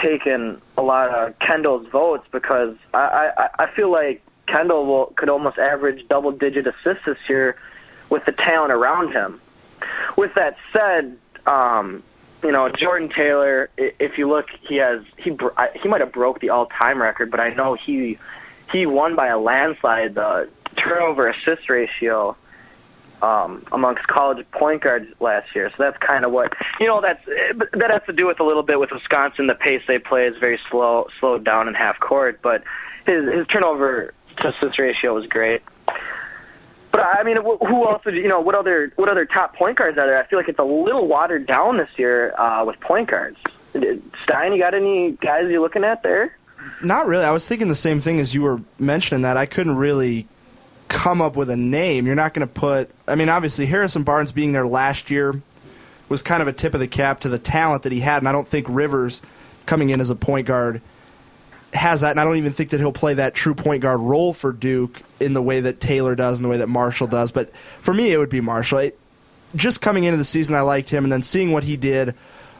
taken a lot of Kendall's votes because I feel like Kendall could almost average double-digit assists this year with the talent around him. With that said, Jordan Taylor, if you look, he might have broke the all-time record, but I know he won by a landslide the turnover assist ratio amongst college point guards last year. So that's kind of what that has to do with a little bit with Wisconsin. The pace they play is very slowed down in half court, but his turnover to assist ratio was great. But I mean, who else would what other top point guards are there? I feel like it's a little watered down this year with point guards. Stein, you got any guys you're looking at there? Not really. I was thinking the same thing as you were mentioning that. I couldn't really come up with a name. You're not going to put, I mean, obviously Harrison Barnes being there last year was kind of a tip of the cap to the talent that he had, and I don't think Rivers coming in as a point guard has that, and I don't even think that he'll play that true point guard role for Duke in the way that Taylor does and the way that Marshall does. But for me, it would be Marshall. Just coming into the season, I liked him, and then seeing what he did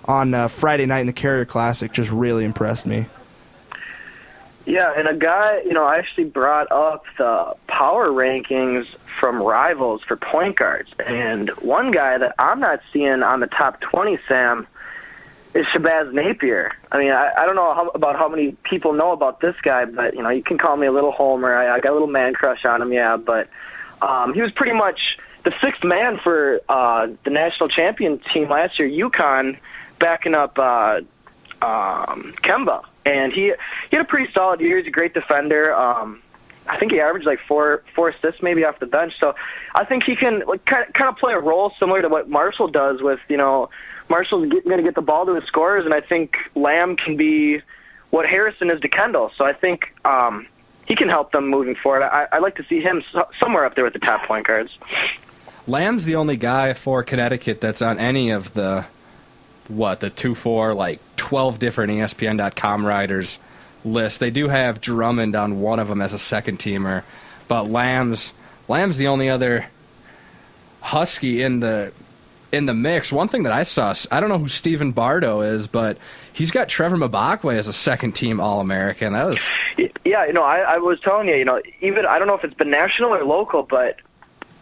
on Friday night in the Carrier Classic just really impressed me. Yeah, and a guy, I actually brought up the power rankings from Rivals for point guards, and one guy that I'm not seeing on the top 20, Sam, is Shabazz Napier. I mean, I don't know about how many people know about this guy, but, you can call me a little homer. I got a little man crush on him, yeah, but he was pretty much the sixth man for the national champion team last year, UConn, backing up Kemba. And he had a pretty solid year. He's a great defender. I think he averaged like four assists maybe off the bench. So I think he can kind of play a role similar to what Marshall does with, Marshall's going to get the ball to his scorers, and I think Lamb can be what Harrison is to Kendall. So I think he can help them moving forward. I'd like to see him somewhere up there with the top point guards. Lamb's the only guy for Connecticut that's on any of the 2-4, 12 different ESPN.com writers list. They do have Drummond on one of them as a second teamer, but Lamb's the only other Husky in the mix. One thing that I saw, I don't know who Stephen Bardo is, but he's got Trevor Mbakwe as a second team All-American. That was I was telling you, even I don't know if it's been national or local, but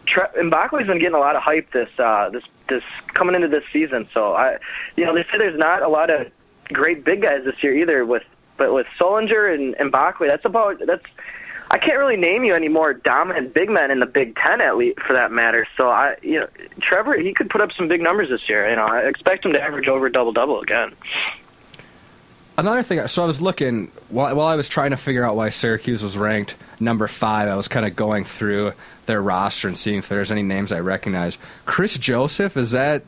Mbakwe's been getting a lot of hype this coming into this season. So they say there's not a lot of great big guys this year either. But with Solinger and Mbakwe, I can't really name you any more dominant big men in the Big Ten, at least for that matter. So Trevor, he could put up some big numbers this year. I expect him to average over a double-double again. Another thing, so I was looking, while I was trying to figure out why Syracuse was ranked number 5, I was kind of going through their roster and seeing if there's any names I recognize. Chris Joseph, is that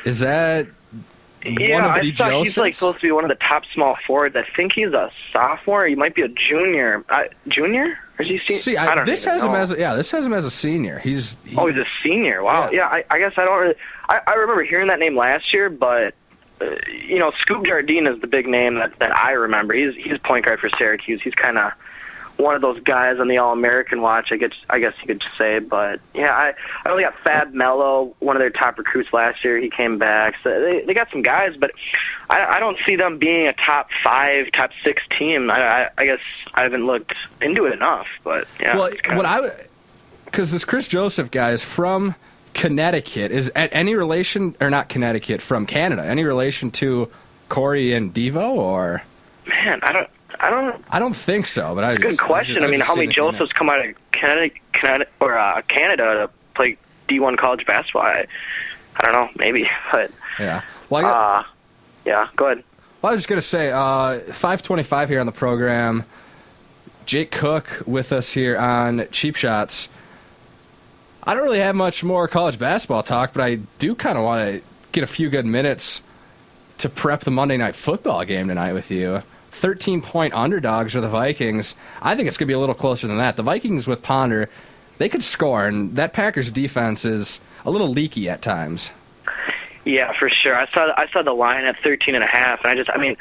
one of the Josephs? He's supposed to be one of the top small forwards. I think he's a sophomore. He might be a junior. Junior? Or is he senior? This has him as a senior. He's a senior. Wow. Yeah, I guess I don't really. I remember hearing that name last year, but Scoop Jardine is the big name that I remember. He's point guard for Syracuse. He's kind of one of those guys on the All-American watch, I guess you could say. But, yeah, I only got Fab Mello, one of their top recruits last year. He came back. So they got some guys, but I don't see them being a top 5, top 6 team. I guess I haven't looked into it enough. But, yeah. Well, because this Chris Joseph guy is from Connecticut. Is at any relation, or not Connecticut, from Canada, any relation to Corey and Devo, or? Man, I don't think so, but good question. I mean, how many Josephs come out of Canada to play D1 college basketball? I don't know, maybe, but yeah. Yeah, go ahead. Well, I was just gonna say, 5:25 here on the program. Jake Koch with us here on Cheap Shots. I don't really have much more college basketball talk, but I do kind of want to get a few good minutes to prep the Monday Night Football game tonight with you. 13-point underdogs are the Vikings. I think it's going to be a little closer than that. The Vikings with Ponder, they could score, and that Packers defense is a little leaky at times. Yeah, for sure. I saw the line at 13.5, and I mean,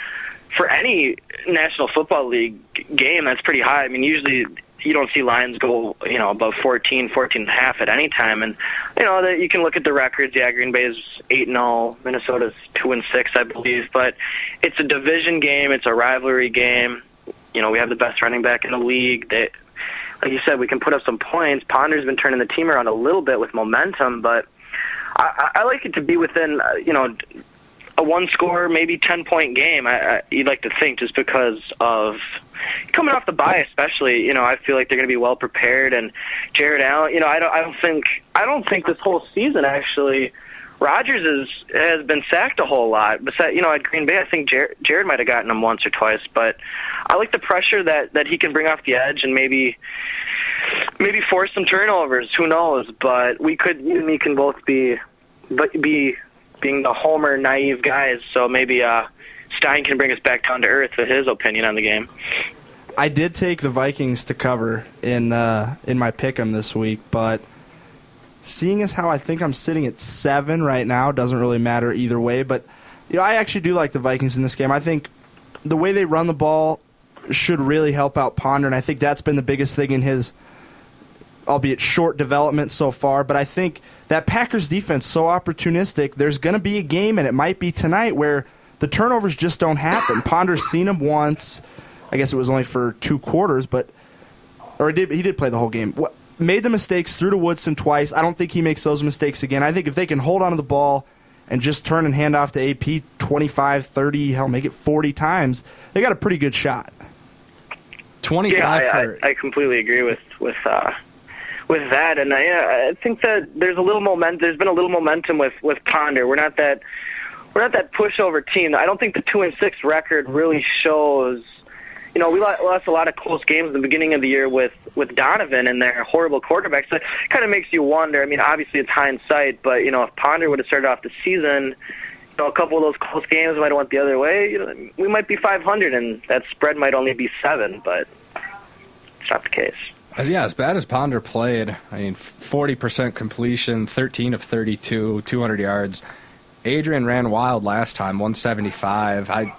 for any National Football League game, that's pretty high. I mean, usually you don't see lines go, above 14 and a half at any time. And, that you can look at the records. Yeah, Green Bay is 8-0. Minnesota's 2-6, I believe. But it's a division game. It's a rivalry game. We have the best running back in the league. Like you said, we can put up some points. Ponder's been turning the team around a little bit with momentum, but I like it to be within, a one-score, maybe 10-point game. You'd like to think, just because of coming off the bye, especially. I feel like they're going to be well prepared. And Jared Allen, I don't think this whole season actually Rodgers has been sacked a whole lot. Besides, at Green Bay, I think Jared might have gotten him once or twice. But I like the pressure that he can bring off the edge and maybe force some turnovers. Who knows? But you and me can both be being the homer naive guys. So maybe Stein can bring us back down to earth with his opinion on the game. I did take the Vikings to cover in my pick'em this week, but seeing as how I think I'm sitting at 7 right now, doesn't really matter either way. But I actually do like the Vikings in this game. I think the way they run the ball should really help out Ponder, and I think that's been the biggest thing in his, albeit short development so far. But I think that Packers defense so opportunistic. There's going to be a game, and it might be tonight, where the turnovers just don't happen. Ponder's seen them once. I guess it was only for 2 quarters, he did play the whole game. Made the mistakes, threw to Woodson twice. I don't think he makes those mistakes again. I think if they can hold on to the ball and just turn and hand off to AP 25, 30, hell, make it 40 times, they got a pretty good shot. 25. Yeah, I completely agree with that, and I think that there's a little momentum. There's been a little momentum with Ponder. We're not that pushover team. I don't think the 2-6 record really shows. We lost a lot of close games at the beginning of the year with Donovan and their horrible quarterbacks. So it kind of makes you wonder. I mean, obviously it's hindsight, but if Ponder would have started off the season, a couple of those close games might have went the other way. We might be 500, and that spread might only be 7, but it's not the case. Yeah, as bad as Ponder played, 40% completion, 13 of 32, 200 yards. Adrian ran wild last time, 175.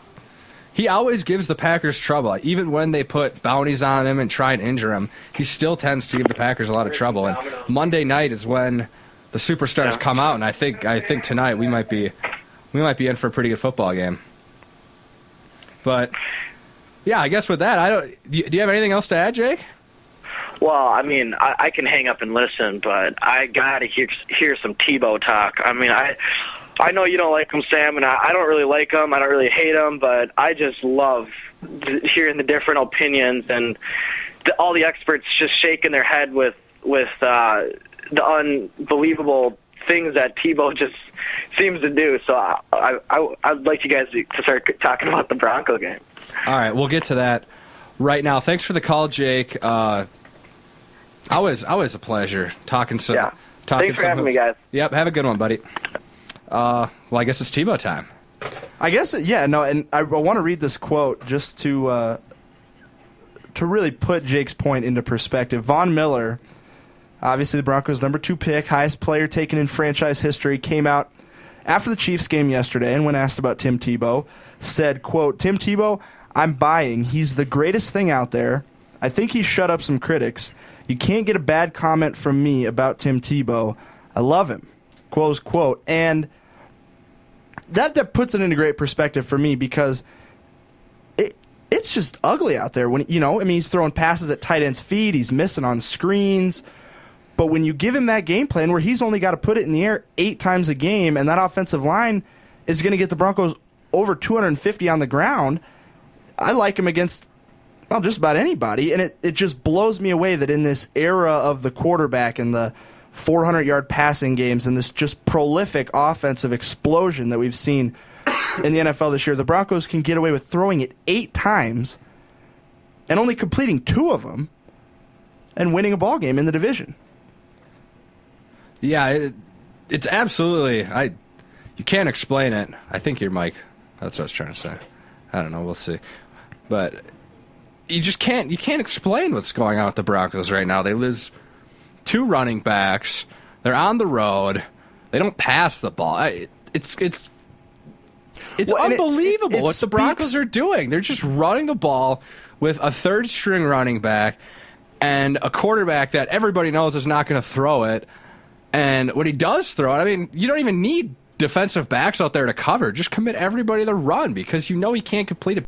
He always gives the Packers trouble. Even when they put bounties on him and try and injure him, he still tends to give the Packers a lot of trouble. And Monday night is when the superstars come out, and I think tonight we might be in for a pretty good football game. But yeah, I guess with that, do you have anything else to add, Jake? Well, I can hang up and listen, but I gotta hear some Tebow talk. I know you don't like him, Sam, and I don't really like him. I don't really hate him, but I just love hearing the different opinions and all the experts just shaking their head with the unbelievable things that Tebow just seems to do. So I'd like you guys to start talking about the Bronco game. All right, we'll get to that right now. Thanks for the call, Jake. Always a pleasure talking some. Yeah. Thanks for having me, guys. Yep, have a good one, buddy. Well, I guess it's Tebow time. I guess, yeah, no, and I want to read this quote just to really put Jake's point into perspective. Von Miller, obviously the Broncos' number 2 pick, highest player taken in franchise history, came out after the Chiefs game yesterday, and when asked about Tim Tebow, said, quote, "Tim Tebow, I'm buying. He's the greatest thing out there. I think he shut up some critics. You can't get a bad comment from me about Tim Tebow. I love him." Close quote. And that puts it into great perspective for me, because it's just ugly out there. When he's throwing passes at tight ends' feet, he's missing on screens. But when you give him that game plan where he's only got to put it in the air 8 times a game, and that offensive line is going to get the Broncos over 250 on the ground, I like him against just about anybody. And it just blows me away that in this era of the quarterback and the 400-yard passing games and this just prolific offensive explosion that we've seen in the NFL this year, the Broncos can get away with throwing it 8 times and only completing 2 of them and winning a ball game in the division. Yeah, it's absolutely. You can't explain it. I think you're Mike. That's what I was trying to say. I don't know. We'll see. But you just can't. You can't explain what's going on with the Broncos right now. They lose 2 running backs. They're on the road. They don't pass the ball. It's unbelievable what the Broncos are doing. They're just running the ball with a 3rd-string running back, and a quarterback that everybody knows is not going to throw it. And when he does throw it, I mean, you don't even need defensive backs out there to cover. Just commit everybody to run because you know he can't complete it